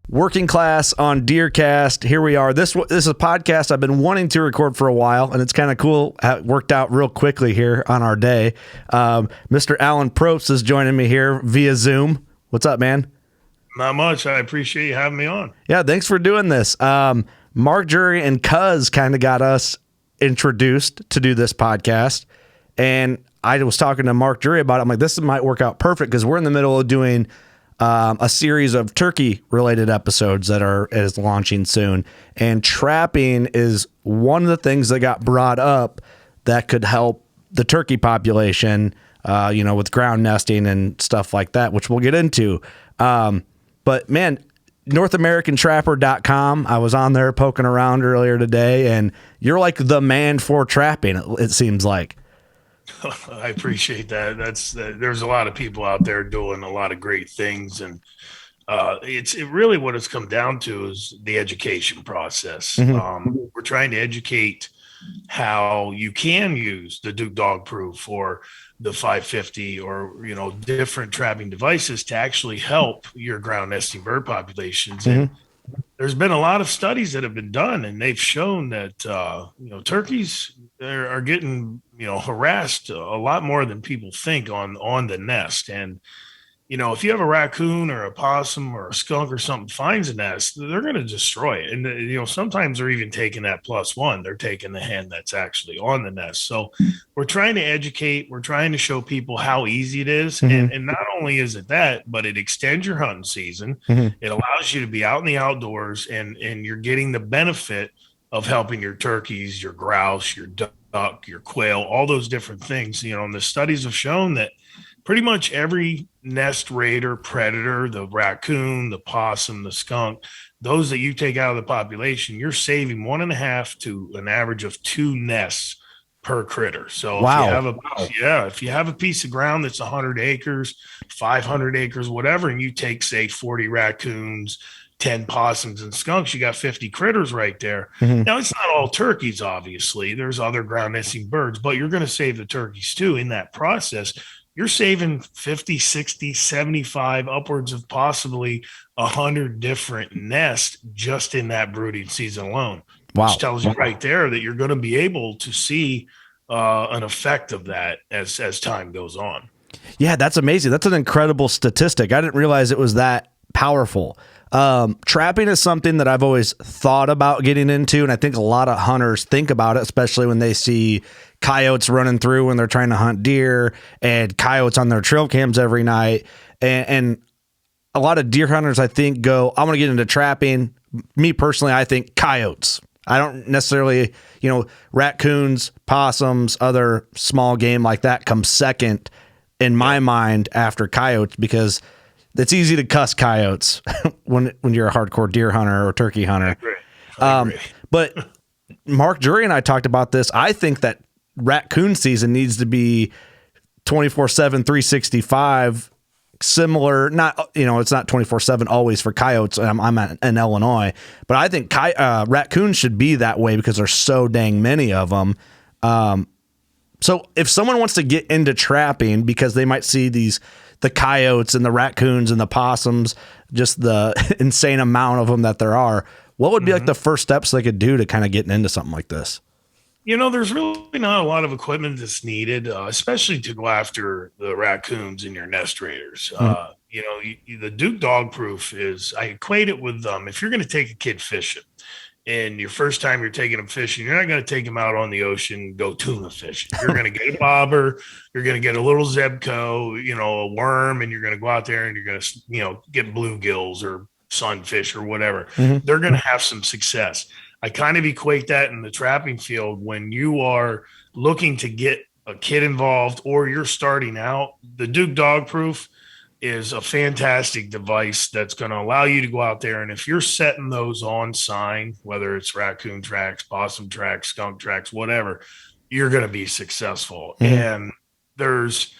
Working Class on DeerCast. Here we are. This is a podcast I've been wanting to record for a while, and it's kind of cool how it worked out real quickly here on our day. Mr. Alan Probst is joining me here via Zoom. What's up, man? Not much. I appreciate you having me on. Yeah, thanks for doing this. Mark Jury and Cuz kind of got us introduced to do this podcast, and I was talking to Mark Jury about it. I'm like, this might work out perfect because we're in the middle of doing a series of turkey-related episodes that is launching soon, and trapping is one of the things that got brought up that could help the turkey population, with ground nesting and stuff like that, which we'll get into. But man, NorthAmericanTrapper.com, I was on there poking around earlier today, and you're like the man for trapping, it seems like. I appreciate that. There's a lot of people out there doing a lot of great things, and it really what it's come down to is the education process. Mm-hmm. We're trying to educate how you can use the Duke Dog Proof or the 550 or different trapping devices to actually help your ground nesting bird populations. Mm-hmm. And there's been a lot of studies that have been done, and they've shown that turkeys are getting harassed a lot more than people think on the nest. And if you have a raccoon or a possum or a skunk or something finds a nest, they're going to destroy it. And sometimes they're even taking that +1. They're taking the hen that's actually on the nest. So we're trying to educate. We're trying to show people how easy it is. Mm-hmm. And not only is it that, but it extends your hunting season. Mm-hmm. It allows you to be out in the outdoors, and you're getting the benefit of helping your turkeys, your grouse, your duck, your quail, all those different things. And the studies have shown that pretty much every nest raider, predator, the raccoon, the possum, the skunk, those that you take out of the population, you're saving 1.5 to an average of 2 nests per critter. So wow. If you have a piece of ground that's 100 acres, 500 acres, whatever, and you take, say, 40 raccoons, 10 possums and skunks, you got 50 critters right there. Mm-hmm. Now, it's not all turkeys, obviously. There's other ground nesting birds, but you're going to save the turkeys too. In that process, you're saving 50, 60, 75, upwards of possibly 100 different nests just in that brooding season alone. Wow. Which tells you right there that you're going to be able to see an effect of that as time goes on. Yeah, that's amazing. That's an incredible statistic. I didn't realize it was that powerful. Trapping is something that I've always thought about getting into, and I think a lot of hunters think about it, especially when they see coyotes running through when they're trying to hunt deer, and coyotes on their trail cams every night. And a lot of deer hunters, I think, go, I'm going to get into trapping. Me personally, I think coyotes. I don't necessarily, raccoons, possums, other small game like that come second in my mind after coyotes, because it's easy to cuss coyotes when you're a hardcore deer hunter or turkey hunter. I agree. But Mark Jury and I talked about this. I think that raccoon season needs to be 24/7, 365. Similar, it's not 24/7 always for coyotes. I'm in Illinois, but I think raccoons should be that way because there's so dang many of them. So if someone wants to get into trapping because they might see the coyotes and the raccoons and the possums, just the insane amount of them that there are, what would be like the first steps they could do to kind of getting into something like this? There's really not a lot of equipment that's needed, especially to go after the raccoons and your nest raiders. Mm-hmm. The Duke Dog Proof I equate it with if you're going to take a kid fishing, and your first time you're taking them fishing, you're not going to take them out on the ocean, go tuna fishing. You're going to get a bobber, you're going to get a little Zebco, a worm, and you're going to go out there and you're going to, get bluegills or sunfish or whatever. Mm-hmm. They're going to have some success. I kind of equate that in the trapping field when you are looking to get a kid involved or you're starting out. The Duke Dog Proof is a fantastic device that's going to allow you to go out there. And if you're setting those on sign, whether it's raccoon tracks, possum tracks, skunk tracks, whatever, you're going to be successful. Mm-hmm. And there's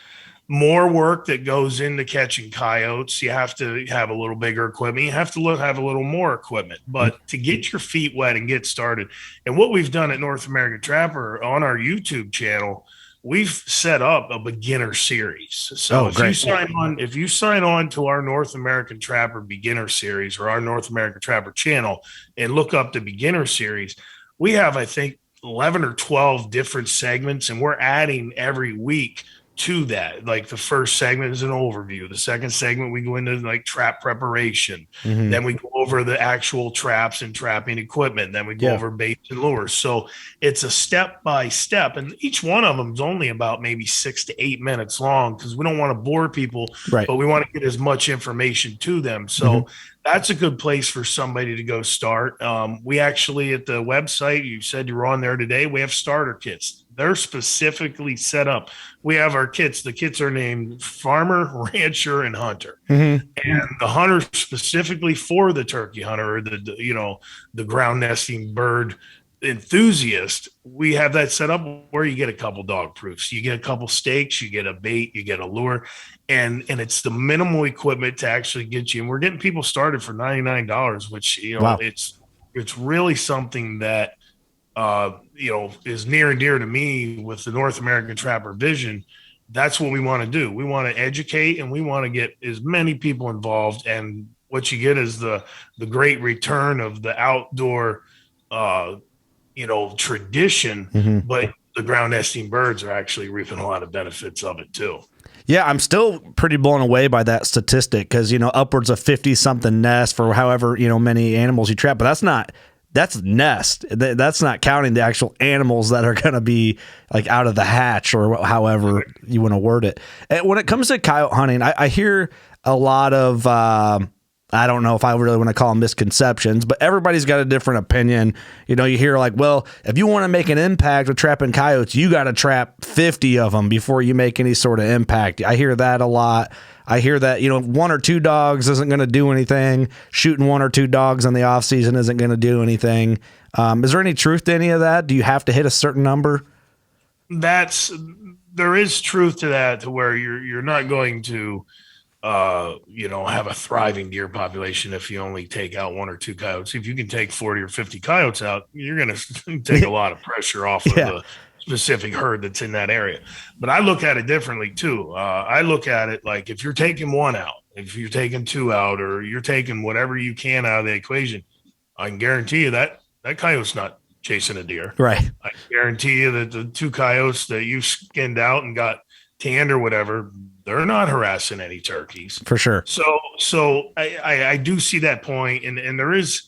more work that goes into catching coyotes. You have to have a little bigger equipment. You have to have a little more equipment, but to get your feet wet and get started. And what we've done at North American Trapper on our YouTube channel, we've set up a beginner series. So if you sign on to our North American Trapper beginner series or our North American Trapper channel and look up the beginner series, we have, I think, 11 or 12 different segments, and we're adding every week to that. Like the first segment is an overview. The second segment, we go into like trap preparation. Mm-hmm. Then we go over the actual traps and trapping equipment. Then we go over baits and lures. So it's a step by step, and each one of them is only about maybe 6 to 8 minutes long because we don't want to bore people, but we want to get as much information to them. So that's a good place for somebody to go start. We actually, at the website, you said you were on there today, we have starter kits. They're specifically set up. We have our kits. The kits are named Farmer, Rancher, and Hunter. And the hunter specifically for the turkey hunter or the ground nesting bird enthusiast, we have that set up where you get a couple dog proofs, you get a couple stakes, you get a bait, you get a lure, and it's the minimal equipment to actually get you. And we're getting people started for $99, which it's really something that is near and dear to me with the North American Trapper vision. That's what we want to do. We want to educate and we want to get as many people involved. And what you get is the great return of the outdoor, tradition, but the ground nesting birds are actually reaping a lot of benefits of it too. Yeah, I'm still pretty blown away by that statistic because, upwards of 50 something nests for however, many animals you trap, but that's nest. That's not counting the actual animals that are going to be like out of the hatch or however you want to word it. And when it comes to coyote hunting, I hear a lot of, I don't know if I really want to call them misconceptions, but everybody's got a different opinion. You hear like, well, if you want to make an impact with trapping coyotes, you got to trap 50 of them before you make any sort of impact. I hear that a lot. I hear that, 1 or 2 dogs isn't going to do anything. Shooting 1 or 2 dogs in the off season isn't going to do anything. Is there any truth to any of that? Do you have to hit a certain number? There is truth to that, to where you're not going to, have a thriving deer population if you only take out 1 or 2 coyotes. If you can take 40 or 50 coyotes out, you're going to take a lot of pressure off of the specific herd that's in that area. But I look at it differently too. I look at it like if you're taking 1 out, if you're taking 2 out, or you're taking whatever you can out of the equation, I can guarantee you that coyote's not chasing a deer. Right. I guarantee you that the 2 coyotes that you skinned out and got tanned or whatever, they're not harassing any turkeys. For sure. So I do see that point, and there is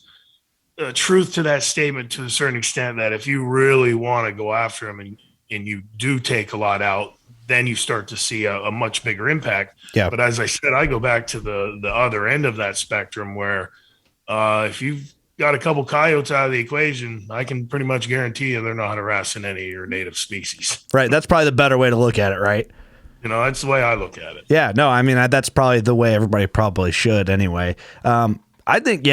truth to that statement to a certain extent, that if you really want to go after them and you do take a lot out, then you start to see a much bigger impact. Yeah. But as I said, I go back to the other end of that spectrum where if you've got a couple coyotes out of the equation, I can pretty much guarantee you they're not harassing any of your native species. Right. That's probably the better way to look at it, right? That's the way I look at it. Yeah, no, I mean, that's probably the way everybody probably should anyway. I think,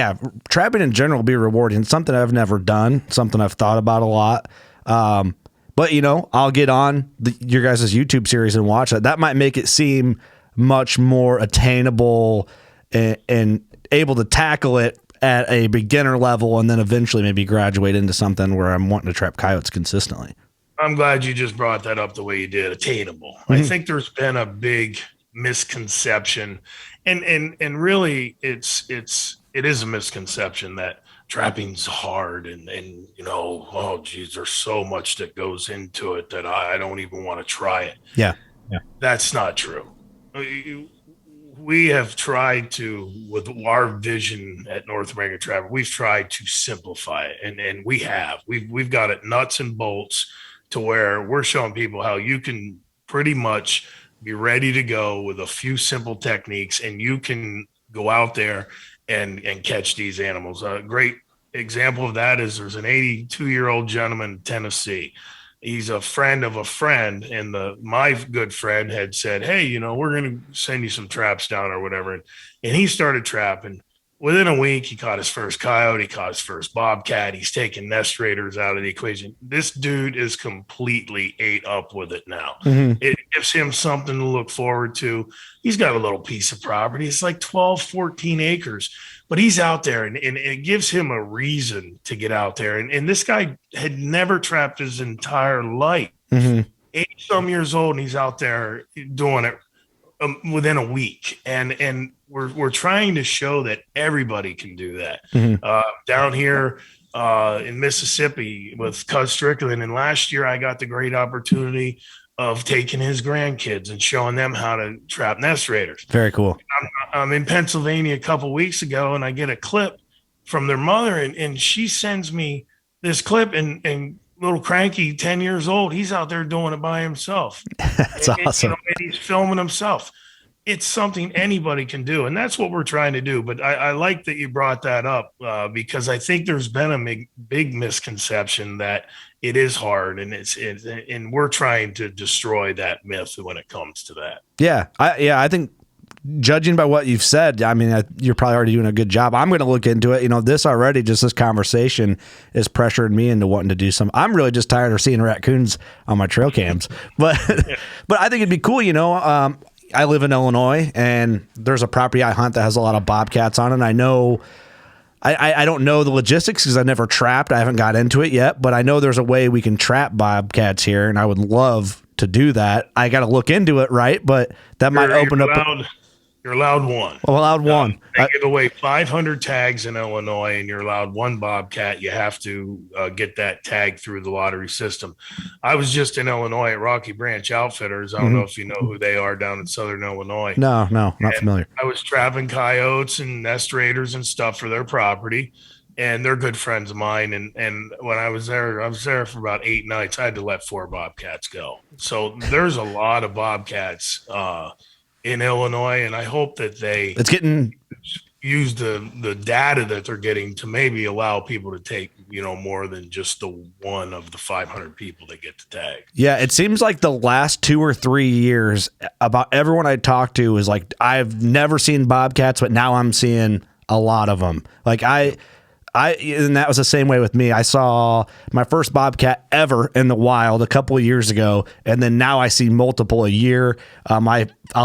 trapping in general will be rewarding. It's something I've never done, something I've thought about a lot. But, I'll get on your guys' YouTube series and watch it. That might make it seem much more attainable and able to tackle it at a beginner level and then eventually maybe graduate into something where I'm wanting to trap coyotes consistently. I'm glad you just brought that up the way you did. Attainable. I think there's been a big misconception, and really it is a misconception that trapping's hard and oh geez, there's so much that goes into it that I don't even want to try it. Yeah. That's not true. We have tried to, with our vision at North American Trapper, we've tried to simplify it, and we've got it nuts and bolts to where we're showing people how you can pretty much be ready to go with a few simple techniques, and you can go out there and catch these animals. A great example of that is there's an 82-year-old gentleman in Tennessee. He's a friend of a friend, and my good friend had said, hey, we're going to send you some traps down or whatever. And he started trapping. Within a week, he caught his first coyote, he caught his first bobcat. He's taking nest raiders out of the equation. This dude is completely ate up with it now. It gives him something to look forward to. He's got a little piece of property. It's like 12, 14 acres, but he's out there, and it gives him a reason to get out there. And this guy had never trapped his entire life. 80 some years old, and he's out there doing it within a week. And we're trying to show that everybody can do that. Mhm. Down here in Mississippi with Cuz Strickland, and last year I got the great opportunity of taking his grandkids and showing them how to trap nest raiders. Very cool. I'm in Pennsylvania a couple weeks ago, and I get a clip from their mother, and she sends me this clip, and little cranky 10 years old, he's out there doing it by himself. That's awesome. And he's filming himself. It's something anybody can do, and that's what we're trying to do. But I like that you brought that up because I think there's been a big misconception that it is hard, and and we're trying to destroy that myth when it comes to that. Yeah, I think judging by what you've said, I mean, you're probably already doing a good job. I'm going to look into it. This conversation is pressuring me into wanting to do some. I'm really just tired of seeing raccoons on my trail cams, but but I think it'd be cool. I live in Illinois, and there's a property I hunt that has a lot of bobcats on it. And I know. I don't know the logistics because I've never trapped. I haven't got into it yet, but I know there's a way we can trap bobcats here, and I would love to do that. I got to look into it, right? But that might open up. You're allowed one. Well, allowed one. They give away 500 tags in Illinois, and you're allowed one bobcat. You have to get that tag through the lottery system. I was just in Illinois at Rocky Branch Outfitters. I don't know if you know who they are down in Southern Illinois. No, not familiar. I was trapping coyotes and nest raiders and stuff for their property, and they're good friends of mine. And when I was there for about 8 nights. I had to let 4 bobcats go. So there's a lot of bobcats in Illinois, and I hope that it's getting use the data that they're getting to maybe allow people to take more than just the one of the 500 people that get the tag. Yeah, it seems like the last 2 or 3 years, about everyone I talked to is like, I've never seen bobcats, but now I'm seeing a lot of them. Like and that was the same way with me. I saw my first bobcat ever in the wild a couple of years ago, and then now I see multiple a year. I'll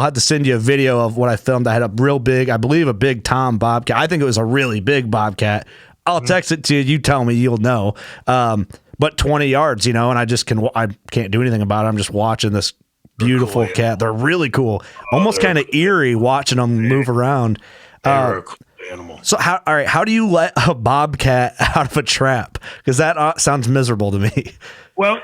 have to send you a video of what I filmed. I had a real big, I believe a big Tom bobcat. I think it was a really big bobcat. I'll text it to you. You tell me, you'll know. But 20 yards, and I can't do anything about it. I'm just watching this beautiful cat. They're really cool. Almost kind of eerie watching them move around. They're a cool animal. So how do you let a bobcat out of a trap? Because that sounds miserable to me. Well,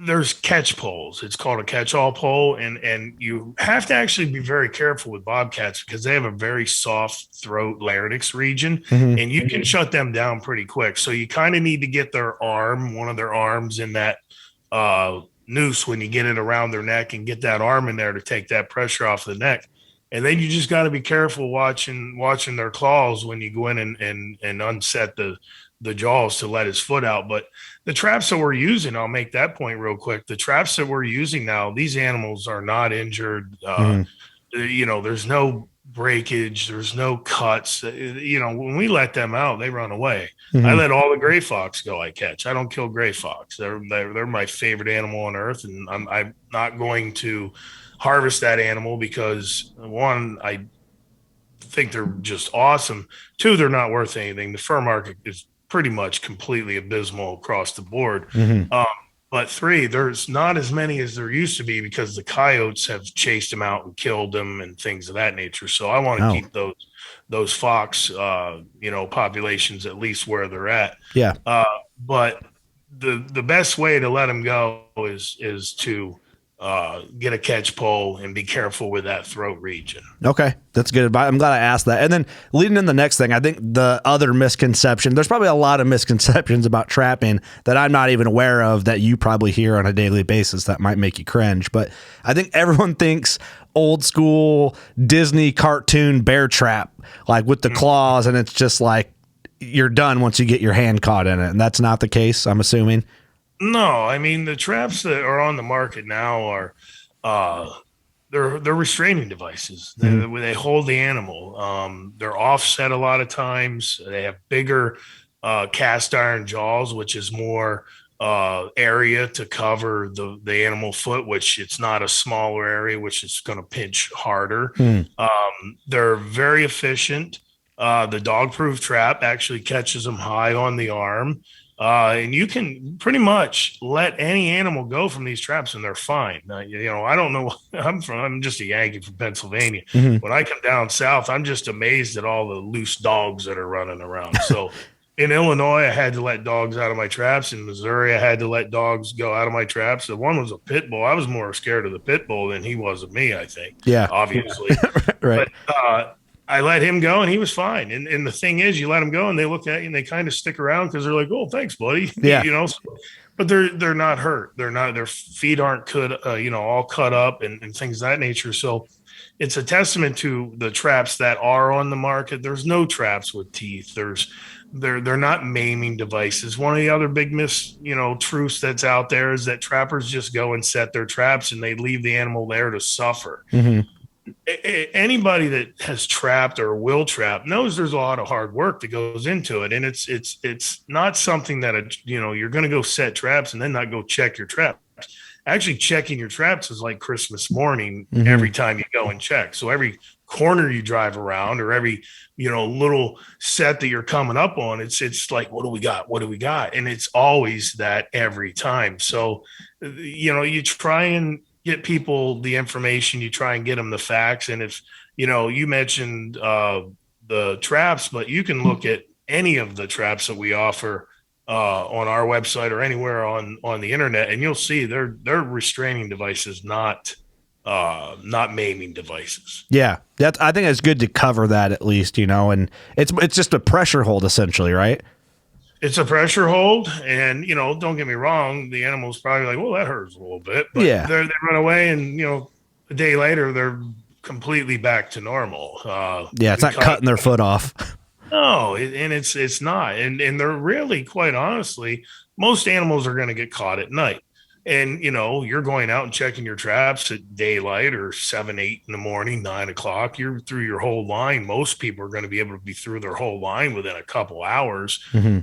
there's catch poles. It's called a catch-all pole, and you have to actually be very careful with bobcats because they have a very soft throat larynx region, and you can shut them down pretty quick. So you kind of need to get one of their arms in that noose when you get it around their neck, and get that arm in there to take that pressure off the neck. And then you just got to be careful watching their claws when you go in and unset the jaws to let his foot out. But the traps that we're using, I'll make that point real quick. The traps that we're using now, these animals are not injured. There's no breakage. There's no cuts. When we let them out, they run away. I let all the gray fox go I catch. I don't kill gray fox. They're my favorite animal on earth. And I'm not going to harvest that animal because, one, I think they're just awesome. 2, they're not worth anything. The fur market is pretty much completely abysmal across the board. But 3, there's not as many as there used to be because the coyotes have chased them out and killed them and things of that nature. So I want to keep those fox, populations at least where they're at. Yeah. But the best way to let them go is to get a catch pole and be careful with that throat region. Okay, that's good advice. I'm glad I asked that. And then leading in the next thing, I think the other misconception, there's probably a lot of misconceptions about trapping that I'm not even aware of that you probably hear on a daily basis that might make you cringe. But I think everyone thinks old school Disney cartoon bear trap, like with the claws, and it's just like you're done once you get your hand caught in it. And that's not the case, I'm assuming. No, I mean, the traps that are on the market now are they're restraining devices. They hold the animal. They're offset a lot of times. They have bigger cast iron jaws, which is more area to cover the animal foot, which it's not a smaller area, which is going to pinch harder. They're very efficient. The dog-proof trap actually catches them high on the arm. And you can pretty much let any animal go from these traps and they're fine. I don't know. I'm just a Yankee from Pennsylvania. Hmm. When I come down south, I'm just amazed at all the loose dogs that are running around. So in Illinois, I had to let dogs out of my traps. In Missouri, I had to let dogs go out of my traps. The one was a pit bull. I was more scared of the pit bull than he was of me, I think, Yeah. obviously. Right. But I let him go and he was fine. And the thing is, you let him go and they look at you and they kind of stick around because they're like, "Oh, thanks, buddy." Yeah. But they're not hurt. They're not, their feet aren't all cut up and things of that nature. So it's a testament to the traps that are on the market. There's no traps with teeth. They're not maiming devices. One of the other big truths that's out there is that trappers just go and set their traps and they leave the animal there to suffer. Hmm. Anybody that has trapped or will trap knows there's a lot of hard work that goes into it, and it's not something that you're going to go set traps and then not go check your traps. Actually, checking your traps is like Christmas morning every time you go and check. So every corner you drive around or every little set that you're coming up on, it's like, what do we got, and it's always that every time. So you try and get people the information, you try and get them the facts. And if you mentioned the traps, but you can look at any of the traps that we offer on our website or anywhere on the internet, and you'll see they're restraining devices, not maiming devices. Yeah, I think it's good to cover that at least, and it's just a pressure hold essentially, right? It's a pressure hold, and don't get me wrong, the animal's probably like, well, that hurts a little bit, but yeah, they run away, and a day later they're completely back to normal. Yeah, it's not cutting their foot off. No, and it's not, and they're really, quite honestly, most animals are going to get caught at night, and you're going out and checking your traps at daylight or 7, 8 in the morning, 9 o'clock. You're through your whole line. Most people are going to be able to be through their whole line within a couple hours. Mm-hmm.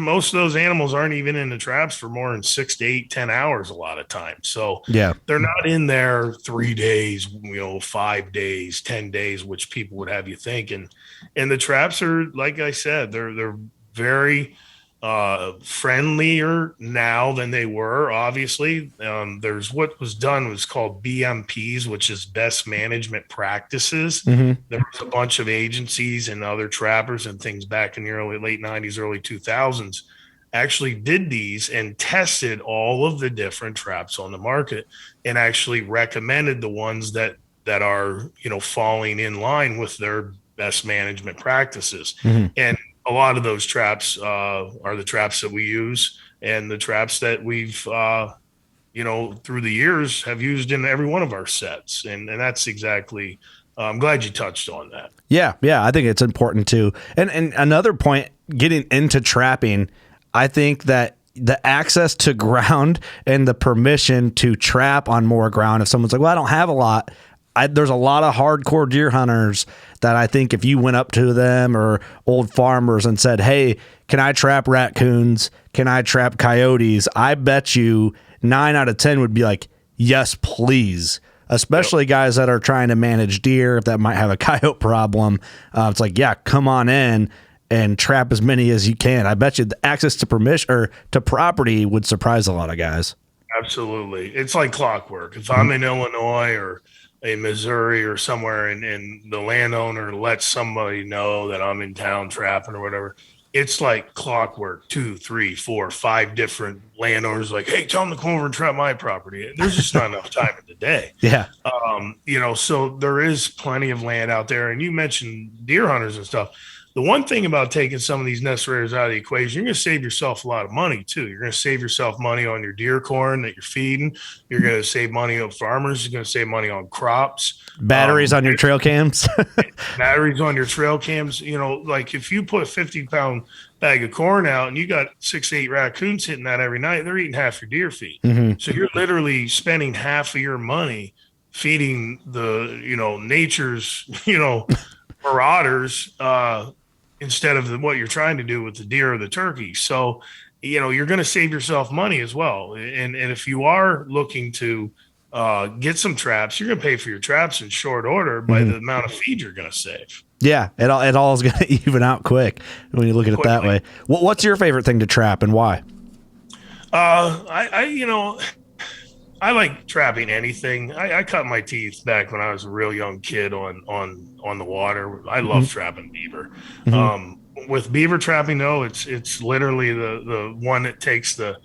Most of those animals aren't even in the traps for more than 6 to 8, 10 hours a lot of times. So yeah, they're not in there 3 days, 5 days, 10 days, which people would have you think. And the traps are, like I said, they're very friendlier now than they were. Obviously, there's what was done was called BMPs, which is best management practices. Mm-hmm. There was a bunch of agencies and other trappers and things back in the late 90s, early 2000s actually did these and tested all of the different traps on the market and actually recommended the ones that are falling in line with their best management practices. Mm-hmm. And a lot of those traps are the traps that we use and the traps that we've, through the years have used in every one of our sets. And that's exactly, I'm glad you touched on that. Yeah. I think it's important too. And another point, getting into trapping, I think that the access to ground and the permission to trap on more ground, if someone's like, well, I don't have a lot, there's a lot of hardcore deer hunters that I think if you went up to them or old farmers and said, hey, can I trap raccoons? Can I trap coyotes? I bet you 9 out of 10 would be like, yes, please. Especially guys that are trying to manage deer that might have a coyote problem. It's like, yeah, come on in and trap as many as you can. I bet you the access to permission or to property would surprise a lot of guys. Absolutely. It's like clockwork. If I'm in Illinois or in Missouri or somewhere and the landowner lets somebody know that I'm in town trapping or whatever, it's like clockwork. 2, 3, 4, 5 different landowners like, hey, tell them to come over and trap my property. There's just not enough time in the day. Yeah. So there is plenty of land out there. And you mentioned deer hunters and stuff. The one thing about taking some of these nest raiders out of the equation, you're going to save yourself a lot of money too. You're going to save yourself money on your deer corn that you're feeding. You're going to save money on farmers. You're going to save money on crops. Batteries on your trail cams. Batteries on your trail cams. Like if you put a 50-pound bag of corn out and you got 6, 8 raccoons hitting that every night, they're eating half your deer feed. Mm-hmm. So you're literally spending half of your money feeding the, nature's, marauders, instead of what you're trying to do with the deer or the turkey. So, you're going to save yourself money as well. And if you are looking to get some traps, you're going to pay for your traps in short order by the amount of feed you're going to save. Yeah, it all is going to even out quick when you look at it that way. What's your favorite thing to trap and why? You know, I like trapping anything. I cut my teeth back when I was a real young kid on the water. I love trapping beaver. Mm-hmm. With beaver trapping though, it's literally the one that takes the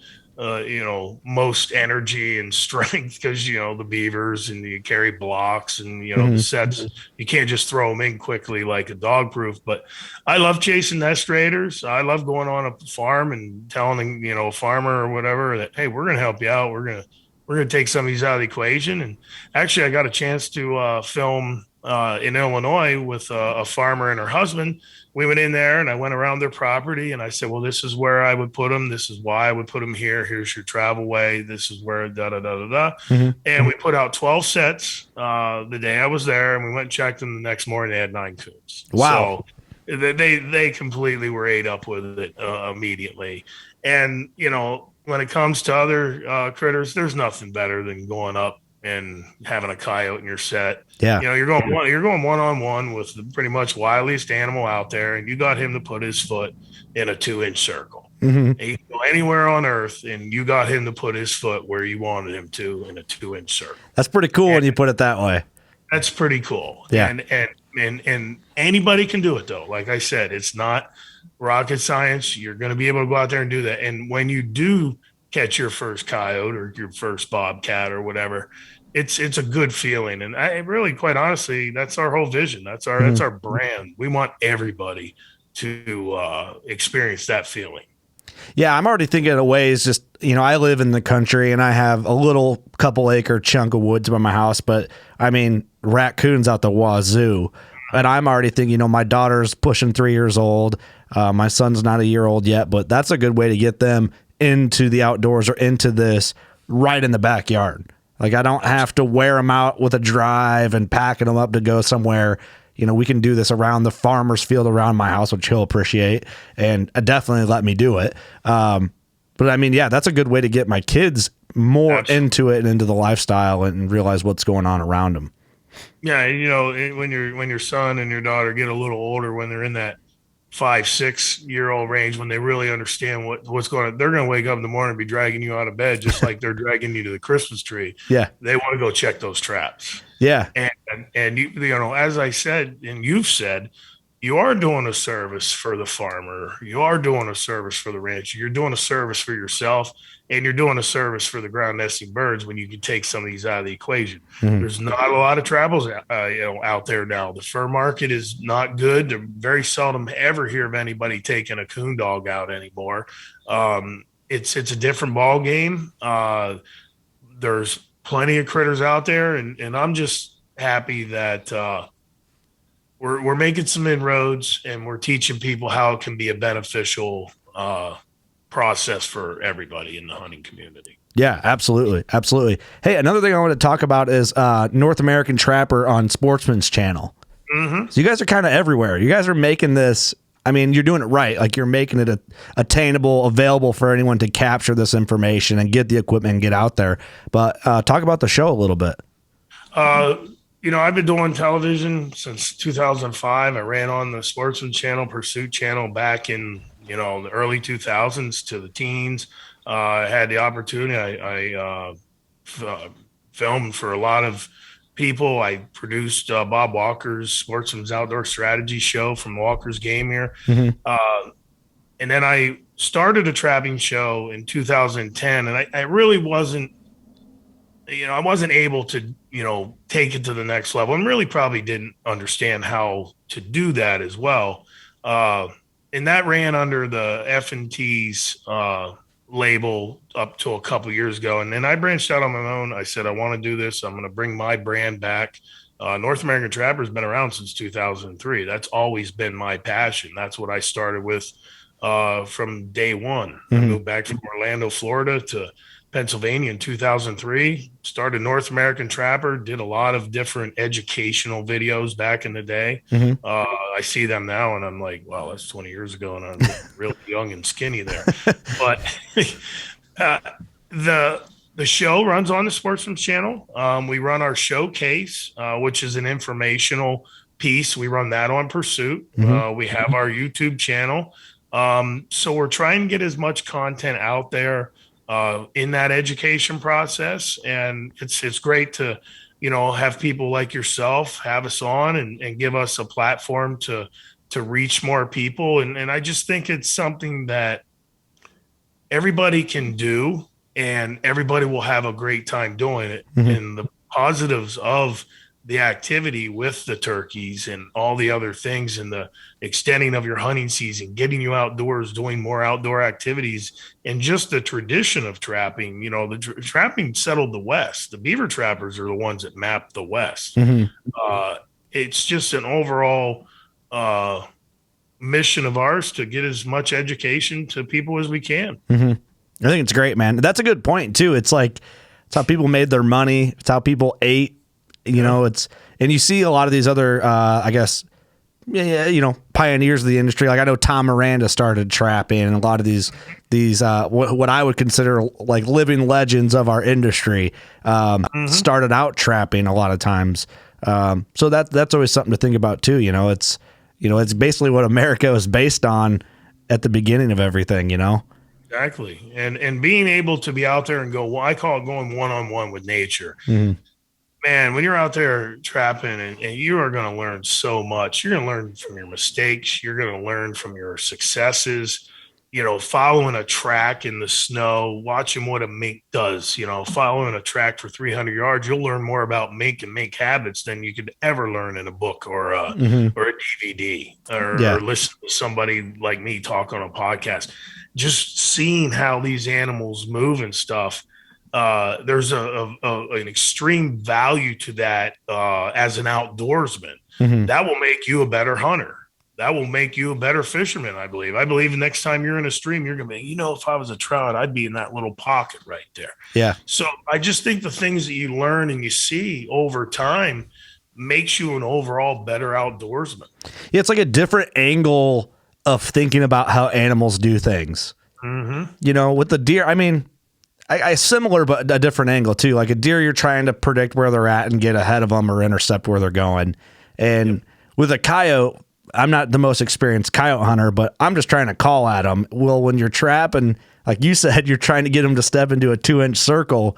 most energy and strength because the beavers and you carry blocks and the sets, you can't just throw them in quickly like a dog proof. But I love chasing nest raiders. I love going on a farm and telling a farmer or whatever that, hey, we're gonna help you out. We're gonna take some of these out of the equation. And actually I got a chance to film in Illinois with a farmer and her husband. We went in there and I went around their property and I said, well, this is where I would put them. This is why I would put them here. Here's your travel way. This is where da da da da da. And we put out 12 sets the day I was there, and we went and checked them the next morning. They had 9 coons. Wow. So they completely were ate up with it immediately. And when it comes to other critters, there's nothing better than going up and having a coyote in your set. Yeah. You're going one-on-one with the pretty much wiliest animal out there, and you got him to put his foot in a 2-inch circle. And he can go anywhere on earth, and you got him to put his foot where you wanted him to in a 2-inch circle. That's pretty cool when you put it that way. That's pretty cool. Yeah. And anybody can do it though. Like I said, it's not rocket science. You're going to be able to go out there and do that. And when you do catch your first coyote or your first bobcat or whatever, it's a good feeling. And I really, quite honestly, that's our whole vision. That's our brand. We want everybody to experience that feeling. Yeah, I'm already thinking of ways. Just I live in the country and I have a little couple acre chunk of woods by my house, but I mean raccoons out the wazoo. And I'm already thinking, my daughter's pushing 3 years old. My son's not a year old yet, but that's a good way to get them into the outdoors or into this right in the backyard. Like I don't have to wear them out with a drive and packing them up to go somewhere. We can do this around the farmer's field around my house, which he'll appreciate and definitely let me do it. But I mean, yeah, that's a good way to get my kids more into it and into the lifestyle and realize what's going on around them. Yeah, when your son and your daughter get a little older, when they're in that 5-6-year-old range, when they really understand what's going on, they're going to wake up in the morning and be dragging you out of bed just like they're dragging you to the Christmas tree. Yeah, they want to go check those traps. Yeah, and as I said, and you've said, you are doing a service for the farmer. You are doing a service for the rancher. You're doing a service for yourself, and you're doing a service for the ground nesting birds when you can take some of these out of the equation. There's not a lot of travels out there now. The fur market is not good. They're very seldom ever hear of anybody taking a coon dog out anymore. It's a different ball game. There's plenty of critters out there, and I'm just happy that we're making some inroads and we're teaching people how it can be a beneficial process for everybody in the hunting community. Yeah, absolutely. Absolutely. Hey, another thing I want to talk about is North American Trapper on Sportsman's Channel. So you guys are kind of everywhere. You guys are making this, I mean, you're doing it right. Like you're making it attainable, available for anyone to capture this information and get the equipment and get out there. But talk about the show a little bit. I've been doing television since 2005. I ran on the Sportsman Channel, Pursuit Channel back in, the early 2000s to the teens. I had the opportunity. I filmed for a lot of people. I produced Bob Walker's Sportsman's Outdoor Strategy show from Walker's Game here. And then I started a trapping show in 2010, and I really wasn't, I wasn't able to, take it to the next level, and really probably didn't understand how to do that as well. And that ran under the F&T's label up to a couple years ago. And then I branched out on my own. I said, I want to do this. I'm going to bring my brand back. North American Trapper has been around since 2003. That's always been my passion. That's what I started with from day one. I moved back from Orlando, Florida to Pennsylvania in 2003, started North American Trapper, did a lot of different educational videos back in the day. I see them now and I'm like, wow, that's 20 years ago. And I'm really young and skinny there. But the show runs on the Sportsman's Channel. We run our showcase, which is an informational piece. We run that on Pursuit. Mm-hmm. We have our YouTube channel. So we're trying to get as much content out there in that education process. And it's great to, have people like yourself have us on and give us a platform to reach more people. And I just think it's something that everybody can do and everybody will have a great time doing it. Mm-hmm. And the positives of the activity with the turkeys and all the other things and the extending of your hunting season, getting you outdoors, doing more outdoor activities, and just the tradition of trapping. Trapping settled the West. The beaver trappers are the ones that mapped the West. Mm-hmm. It's just an overall mission of ours to get as much education to people as we can. Mm-hmm. I think it's great, man. That's a good point too. It's how people made their money. It's how people ate. And you see a lot of these other, pioneers of the industry. Like I know Tom Miranda started trapping, and a lot of these what I would consider like living legends of our industry started out trapping a lot of times. So that's always something to think about too. It's basically what America was based on at the beginning of everything. Exactly, and being able to be out there and go, I call it going one-on-one with nature. Mm-hmm. Man, when you're out there trapping and you are going to learn so much. You're going to learn from your mistakes. You're going to learn from your successes, following a track in the snow, watching what a mink does, following a track for 300 yards. You'll learn more about mink and mink habits than you could ever learn in a book or a DVD or listen to somebody like me talk on a podcast. Just seeing how these animals move and stuff. There's an extreme value to that as an outdoorsman. Mm-hmm. That will make you a better hunter. That will make you a better fisherman, I believe. I believe next time you're in a stream, you're going to be, if I was a trout, I'd be in that little pocket right there. Yeah. So I just think the things that you learn and you see over time makes you an overall better outdoorsman. Yeah, it's like a different angle of thinking about how animals do things. Mm-hmm. With the deer, I mean, I similar, but a different angle too. Like a deer, you're trying to predict where they're at and get ahead of them or intercept where they're going. And with a coyote, I'm not the most experienced coyote hunter, but I'm just trying to call at them. Well, when you're trapping, like you said, you're trying to get them to step into a 2-inch circle.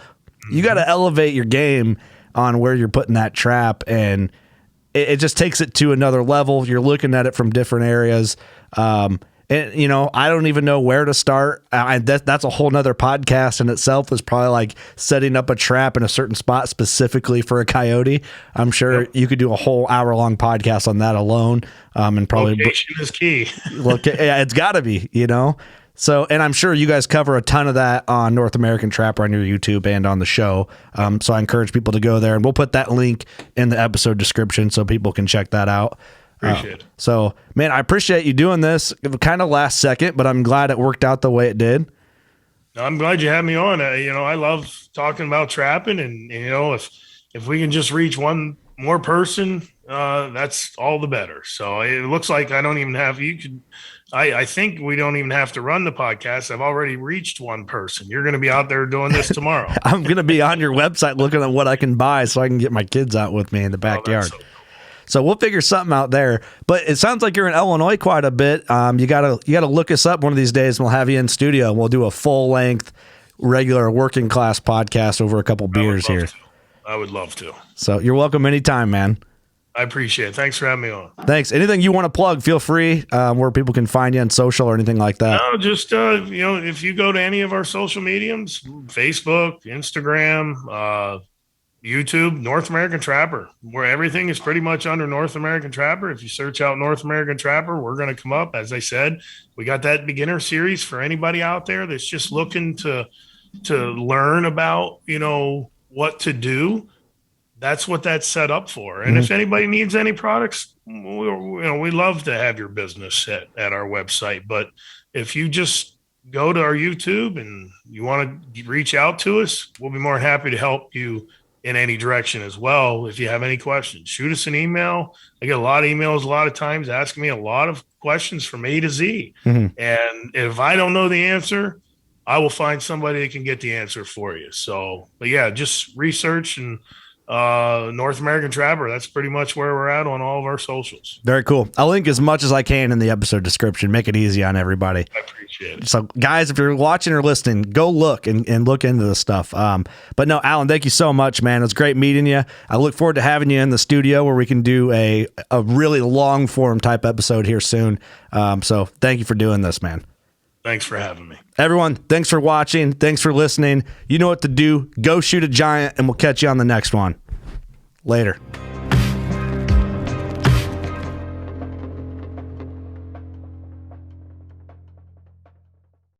You got to elevate your game on where you're putting that trap. And it just takes it to another level. You're looking at it from different areas. And, I don't even know where to start. That's a whole nother podcast in itself, is probably like setting up a trap in a certain spot specifically for a coyote. I'm sure you could do a whole hour-long podcast on that alone. And probably location is key. Yeah, it's got to be, So, and I'm sure you guys cover a ton of that on North American Trapper on your YouTube and on the show. So I encourage people to go there, and we'll put that link in the episode description so people can check that out. Appreciate it. So, man, I appreciate you doing this kind of last second, but I'm glad it worked out the way it did. I'm glad you had me on. I love talking about trapping, and if we can just reach one more person, that's all the better. So it looks like I don't even have I think we don't even have to run the podcast. I've already reached one person. You're going to be out there doing this tomorrow. I'm going to be on your website looking at what I can buy so I can get my kids out with me in the backyard. So we'll figure something out there. But it sounds like you're in Illinois quite a bit. You gotta look us up one of these days, and we'll have you in studio. We'll do a full length, regular working class podcast over a couple beers here. I would love to. So you're welcome anytime, man. I appreciate it. Thanks for having me on. Thanks. Anything you want to plug, feel free, where people can find you on social or anything like that. No, just, if you go to any of our social mediums, Facebook, Instagram, YouTube, North American Trapper, where everything is pretty much under North American Trapper. If you search out North American Trapper, we're going to come up. As I said, we got that beginner series for anybody out there that's just looking to learn about, what to do. That's what that's set up for. And if anybody needs any products, we love to have your business at our website. But if you just go to our YouTube and you want to reach out to us, we'll be more than happy to help you in any direction as well. If you have any questions, shoot us an email. I get a lot of emails a lot of times asking me a lot of questions from A to Z. And if I don't know the answer, I will find somebody that can get the answer for you. So, but yeah, just research and North American Trapper. That's pretty much where we're at on all of our socials. Very cool. I'll link as much as I can in the episode description. Make it easy on everybody. I appreciate it. So, guys, if you're watching or listening, go look and look into this stuff. But no, Alan, thank you so much, man. It was great meeting you. I look forward to having you in the studio where we can do a really long form type episode here soon. So thank you for doing this, man. Thanks for having me. Everyone, thanks for watching. Thanks for listening. You know what to do. Go shoot a giant, and we'll catch you on the next one. Later.